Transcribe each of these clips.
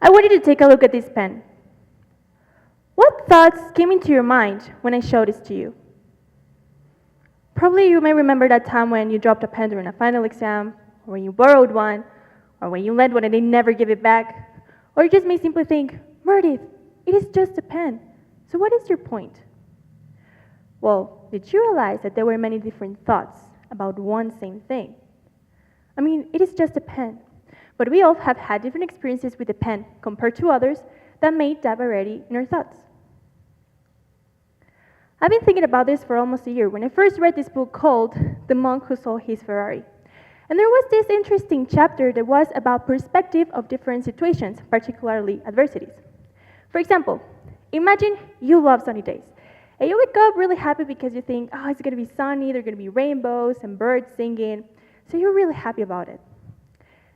I want you to take a look at this pen. What thoughts came into your mind when I showed this to you? Probably you may remember that time when you dropped a pen during a final exam, or when you borrowed one, or when you lent one and they never give it back, or you just may simply think, Meredith, it is just a pen, so what is your point? Well, did you realize that there were many different thoughts about one same thing? I mean, it is just a pen, but we all have had different experiences with the pen compared to others that made that variety in our thoughts. I've been thinking about this for almost a year when I first read this book called The Monk Who Sold His Ferrari. And there was this interesting chapter that was about perspective of different situations, particularly adversities. For example, imagine you love sunny days. And you wake up really happy because you think, oh, it's going to be sunny, there are going to be rainbows and birds singing. So you're really happy about it.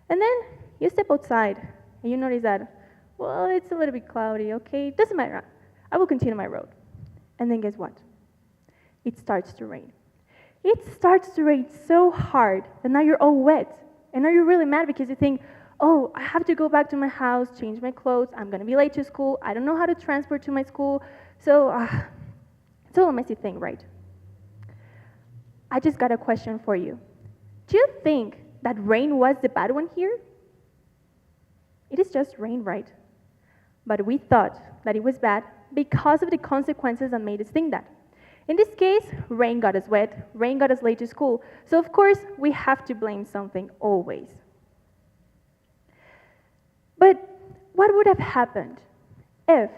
And then you step outside and you notice that, well, it's a little bit cloudy, okay, doesn't matter. I will continue my road. And then guess what? It starts to rain. It starts to rain so hard that now you're all wet. And now you're really mad because you think, oh, I have to go back to my house, change my clothes, I'm going to be late to school, I don't know how to transport to my school, so it's all a messy thing, right? I just got a question for you. Do you think that rain was the bad one here? It is just rain, right? But we thought that it was bad because of the consequences that made us think that. In this case, rain got us wet, rain got us late to school, so of course we have to blame something always. But what would have happened if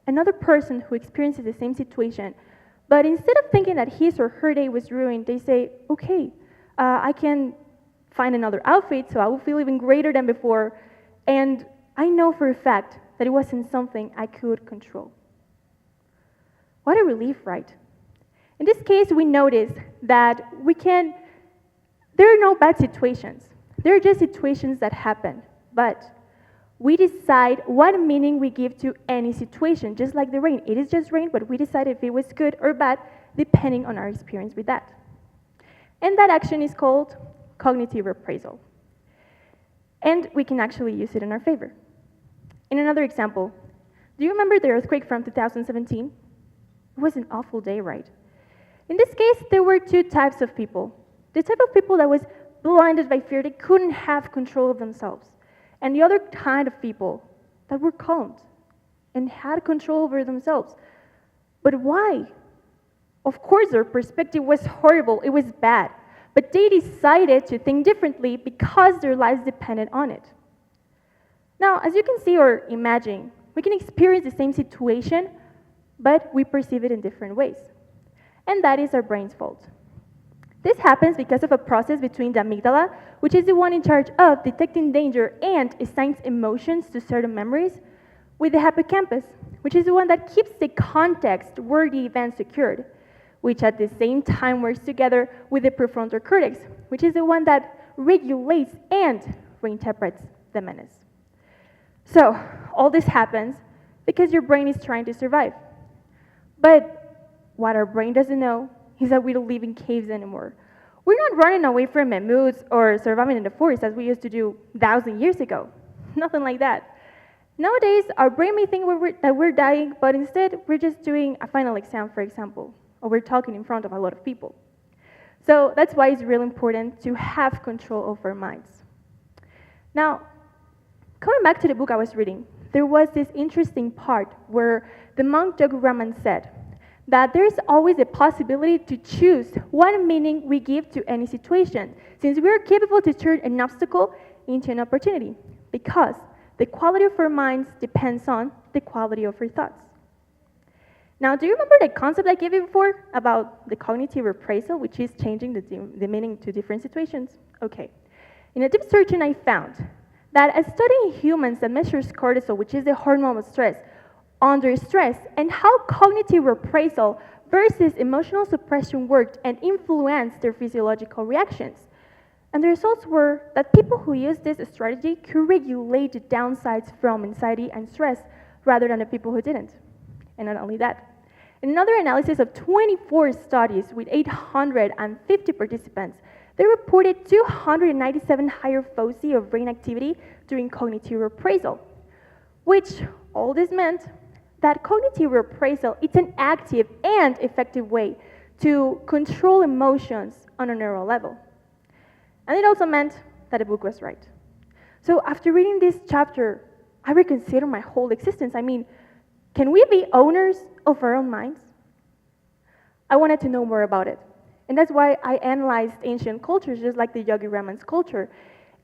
another person who experiences the same situation, but instead of thinking that his or her day was ruined, they say, okay, I can find another outfit so I will feel even greater than before, and I know for a fact that it wasn't something I could control. What a relief, right? In this case, we notice that there are no bad situations. There are just situations that happen, but we decide what meaning we give to any situation, just like the rain. It is just rain, but we decide if it was good or bad, depending on our experience with that. And that action is called cognitive appraisal. And we can actually use it in our favor. In another example, do you remember the earthquake from 2017? It was an awful day, right? In this case, there were two types of people. The type of people that was blinded by fear, they couldn't have control of themselves. And the other kind of people that were calmed and had control over themselves. But why? Of course, their perspective was horrible, it was bad. But they decided to think differently because their lives depended on it. Now, as you can see or imagine, we can experience the same situation, but we perceive it in different ways. And that is our brain's fault. This happens because of a process between the amygdala, which is the one in charge of detecting danger and assigns emotions to certain memories, with the hippocampus, which is the one that keeps the context where the event occurred, which at the same time works together with the prefrontal cortex, which is the one that regulates and reinterprets the menace. So, all this happens because your brain is trying to survive. But what our brain doesn't know is that we don't live in caves anymore. We're not running away from mammoths or surviving in the forest as we used to do 1,000 years ago. Nothing like that. Nowadays, our brain may think that we're dying, but instead, we're just doing a final exam, for example, or we're talking in front of a lot of people. So that's why it's really important to have control over our minds. Now, coming back to the book I was reading, there was this interesting part where the monk Doug Raman said that there's always a possibility to choose what meaning we give to any situation, since we are capable to turn an obstacle into an opportunity, because the quality of our minds depends on the quality of our thoughts. Now, do you remember the concept I gave you before about the cognitive appraisal, which is changing the meaning to different situations? Okay. In a deep searching, I found that a study in humans that measures cortisol, which is the hormone of stress, under stress, and how cognitive appraisal versus emotional suppression worked and influenced their physiological reactions. And the results were that people who used this strategy could regulate the downsides from anxiety and stress rather than the people who didn't. And not only that, in another analysis of 24 studies with 850 participants, they reported 297 higher foci of brain activity during cognitive appraisal, which all this meant that cognitive reappraisal is an active and effective way to control emotions on a neural level. And it also meant that the book was right. So after reading this chapter, I reconsidered my whole existence. I mean, can we be owners of our own minds? I wanted to know more about it. And that's why I analyzed ancient cultures, just like the Yogi Raman's culture.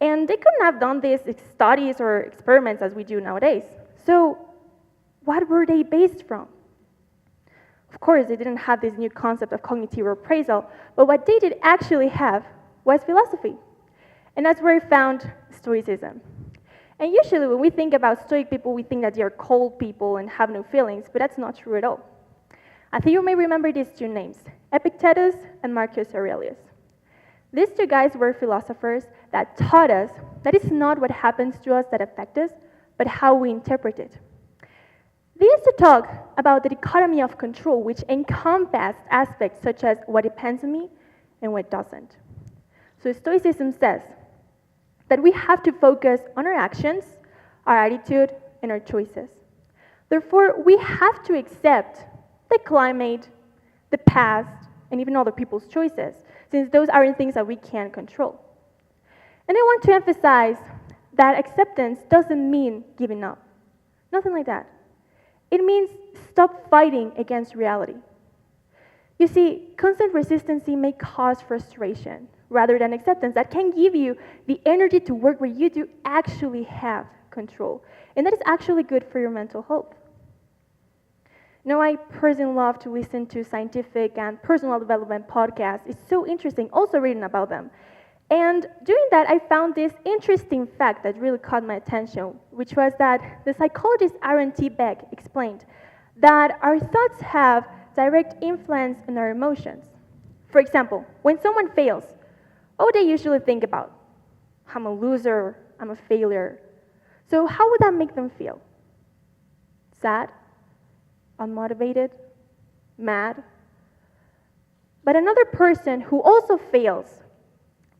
And they couldn't have done these studies or experiments as we do nowadays. So what were they based from? Of course, they didn't have this new concept of cognitive appraisal, but what they did actually have was philosophy. And that's where I found Stoicism. And usually when we think about Stoic people, we think that they are cold people and have no feelings, but that's not true at all. I think you may remember these two names, Epictetus and Marcus Aurelius. These two guys were philosophers that taught us that it's not what happens to us that affects us, but how we interpret it. They used to talk about the dichotomy of control, which encompassed aspects such as what depends on me and what doesn't. So Stoicism says that we have to focus on our actions, our attitude, and our choices. Therefore, we have to accept the climate, the past, and even other people's choices, since those aren't things that we can control. And I want to emphasize that acceptance doesn't mean giving up. Nothing like that. It means stop fighting against reality. You see, constant resistance may cause frustration rather than acceptance that can give you the energy to work where you do actually have control. And that is actually good for your mental health. Now, I personally love to listen to scientific and personal development podcasts. It's so interesting, also reading about them. And doing that, I found this interesting fact that really caught my attention, which was that the psychologist Aaron T. Beck explained that our thoughts have direct influence on our emotions. For example, when someone fails, what would they usually think about? I'm a loser, I'm a failure. So how would that make them feel? Sad? Unmotivated? Mad? But another person who also fails,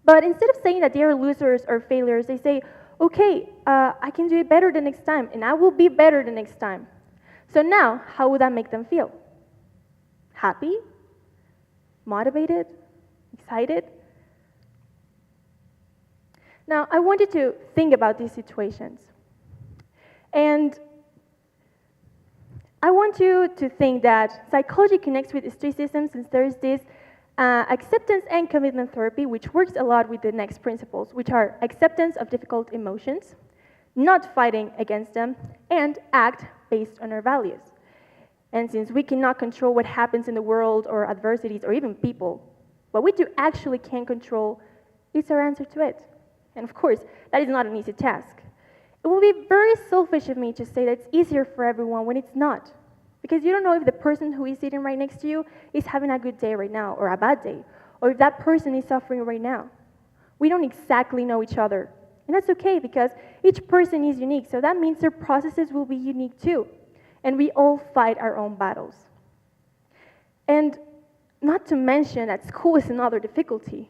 but instead of saying that they are losers or failures, they say, okay, I can do it better the next time, and I will be better the next time. So now, how would that make them feel? Happy? Motivated? Excited? Now, I want you to think about these situations. And I want you to think that psychology connects with Stoicism since there is this acceptance and commitment therapy, which works a lot with the next principles, which are acceptance of difficult emotions, not fighting against them, and act based on our values. And since we cannot control what happens in the world or adversities or even people, what we do actually can control is our answer to it. And of course, that is not an easy task. It will be very selfish of me to say that it's easier for everyone when it's not. Because you don't know if the person who is sitting right next to you is having a good day right now or a bad day, or if that person is suffering right now. We don't exactly know each other. And that's okay because each person is unique, so that means their processes will be unique too. And we all fight our own battles. And not to mention that school is another difficulty.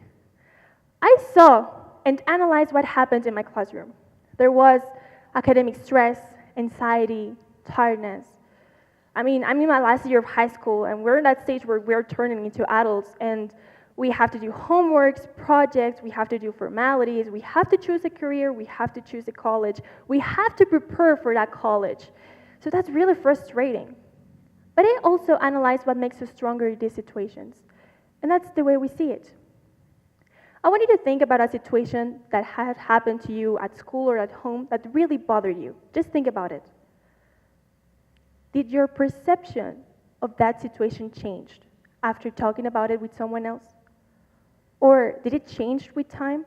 I saw and analyzed what happened in my classroom. There was academic stress, anxiety, tiredness. I'm in my last year of high school, and we're in that stage where we're turning into adults, and we have to do homeworks, projects, we have to do formalities, we have to choose a career, we have to choose a college, we have to prepare for that college. So that's really frustrating. But I also analyze what makes us stronger in these situations, and that's the way we see it. I want you to think about a situation that had happened to you at school or at home that really bothered you. Just think about it. Did your perception of that situation change after talking about it with someone else? Or did it change with time?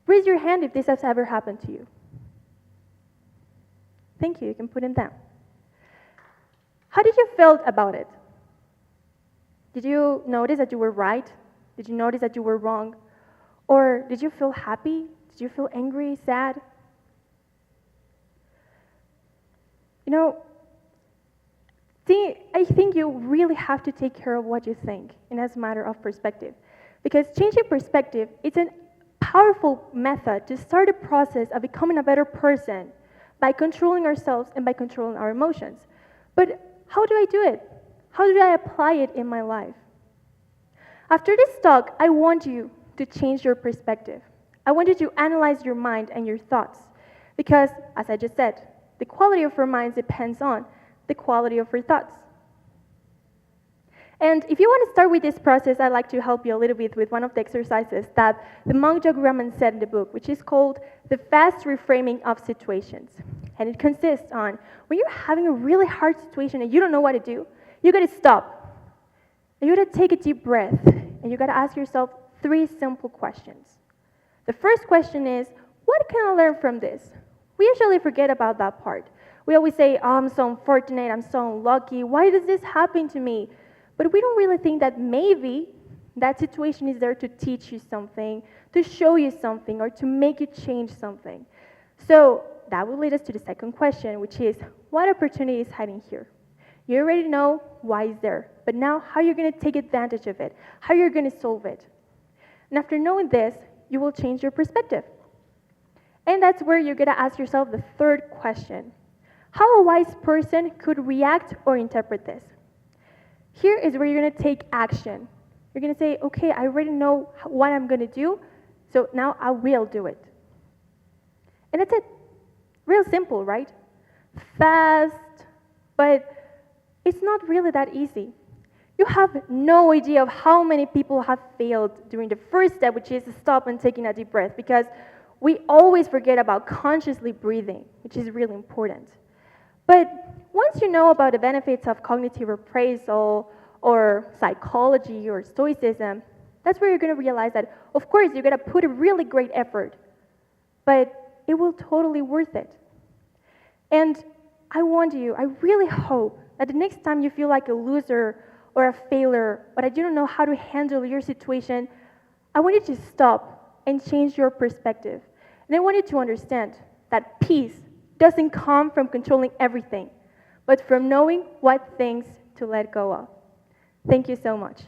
Raise your hand if this has ever happened to you. Thank you, you can put it down. How did you feel about it? Did you notice that you were right? Did you notice that you were wrong? Or did you feel happy? Did you feel angry, sad? You know, I think you really have to take care of what you think, and as a matter of perspective. Because changing perspective, it's a powerful method to start a process of becoming a better person by controlling ourselves and by controlling our emotions. But how do I do it? How do I apply it in my life? After this talk, I want you to change your perspective. I want you to analyze your mind and your thoughts. Because, as I just said, the quality of our minds depends on the quality of our thoughts. And if you want to start with this process, I'd like to help you a little bit with one of the exercises that the monk Jog Raman said in the book, which is called the fast reframing of situations. And it consists on, when you're having a really hard situation and you don't know what to do, you gotta stop. And you gotta take a deep breath, and you gotta ask yourself 3 simple questions. The first question is, what can I learn from this? We usually forget about that part. We always say, oh, I'm so unfortunate, I'm so unlucky, why does this happen to me? But we don't really think that maybe that situation is there to teach you something, to show you something, or to make you change something. So that will lead us to the second question, which is, what opportunity is hiding here? You already know why it's there, but now how you're going to take advantage of it, how you're going to solve it. And after knowing this, you will change your perspective. And that's where you're going to ask yourself the third question. How a wise person could react or interpret this? Here is where you're going to take action. You're going to say, okay, I already know what I'm going to do, so now I will do it. And that's it. Real simple, right? Fast, but it's not really that easy. You have no idea of how many people have failed during the first step, which is to stop and taking a deep breath, because we always forget about consciously breathing, which is really important. But once you know about the benefits of cognitive appraisal or psychology or stoicism, that's where you're going to realize that, of course, you're going to put a really great effort, but it will totally worth it. And I really hope that the next time you feel like a loser or a failure, or that you don't know how to handle your situation, I want you to stop and change your perspective. And I want you to understand that peace doesn't come from controlling everything, but from knowing what things to let go of. Thank you so much.